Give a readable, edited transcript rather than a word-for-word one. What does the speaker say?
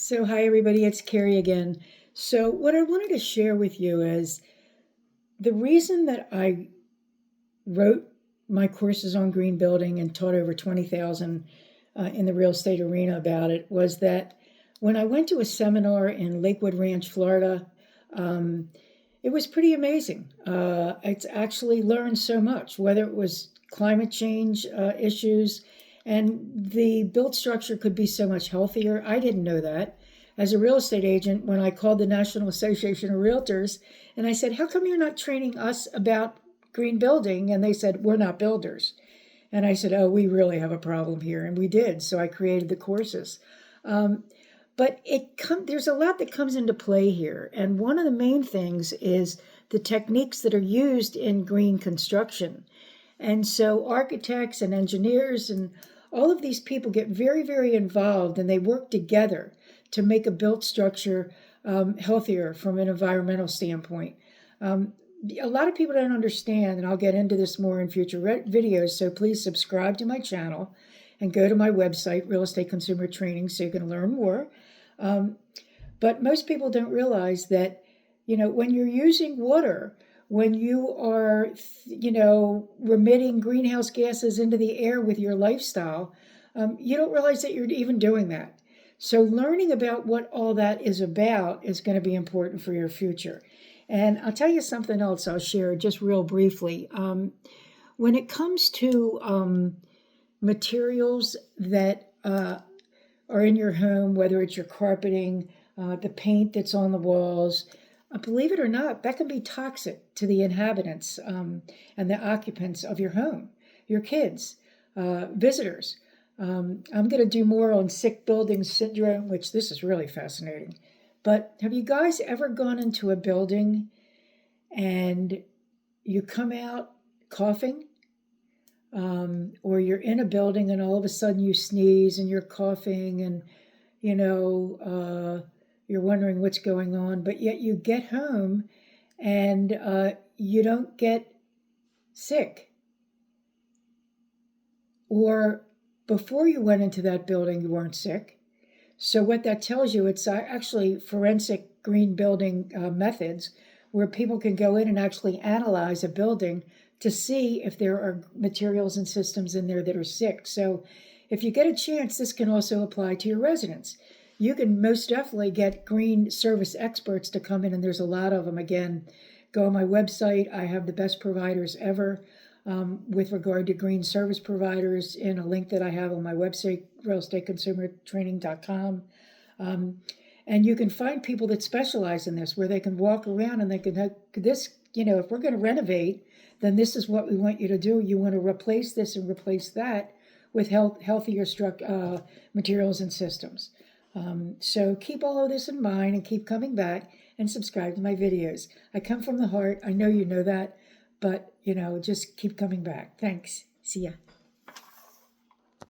So, hi everybody, it's Carrie again. So, what I wanted to share with you is the reason that I wrote my courses on green building and taught over 20,000 in the real estate arena about it was that when I went to a seminar in Lakewood Ranch, Florida, um, it was pretty amazing. It's actually learned so much, whether it was climate change issues, and the built structure could be so much healthier. I didn't know that. As a real estate agent, when I called the National Association of Realtors and I said, "How come you're not training us about green building?" And they said, "We're not builders." And I said, "Oh, we really have a problem here." And we did. So I created the courses. Um, but there's a lot that comes into play here. And one of the main things is the techniques that are used in green construction. And so architects and engineers and all of these people get very, very involved and they work together to make a built structure healthier from an environmental standpoint. Um, a lot of people don't understand, and I'll get into this more in future videos, so please subscribe to my channel and go to my website, Real Estate Consumer Training, so you can learn more. Um, but most people don't realize that, when you're using water, when you are, remitting greenhouse gases into the air with your lifestyle, you don't realize that you're even doing that. So learning about what all that is about is going to be important for your future. And I'll tell you something else I'll share just real briefly. When it comes to materials that are in your home, whether it's your carpeting, the paint that's on the walls, believe it or not, that can be toxic to the inhabitants and the occupants of your home, your kids, visitors. I'm going to do more on sick building syndrome, which this is really fascinating. But have you guys ever gone into a building and you come out coughing? Or you're in a building and all of a sudden you sneeze and you're coughing and, you're wondering what's going on, but yet you get home and you don't get sick. Or before you went into that building, you weren't sick. So what that tells you, it's actually forensic green building methods where people can go in and actually analyze a building to see if there are materials and systems in there that are sick. So if you get a chance, this can also apply to your residents. You can most definitely get green service experts to come in, and there's a lot of them. Again, go on my website. I have the best providers ever with regard to green service providers in a link that I have on my website, realestateconsumertraining.com. And you can find people that specialize in this, where they can walk around and they can have this, if we're going to renovate, then this is what we want you to do. You want to replace this and replace that with healthier materials and systems. So keep all of this in mind and keep coming back and subscribe to my videos. I come from the heart. I know you know that, but, just keep coming back. Thanks. See ya.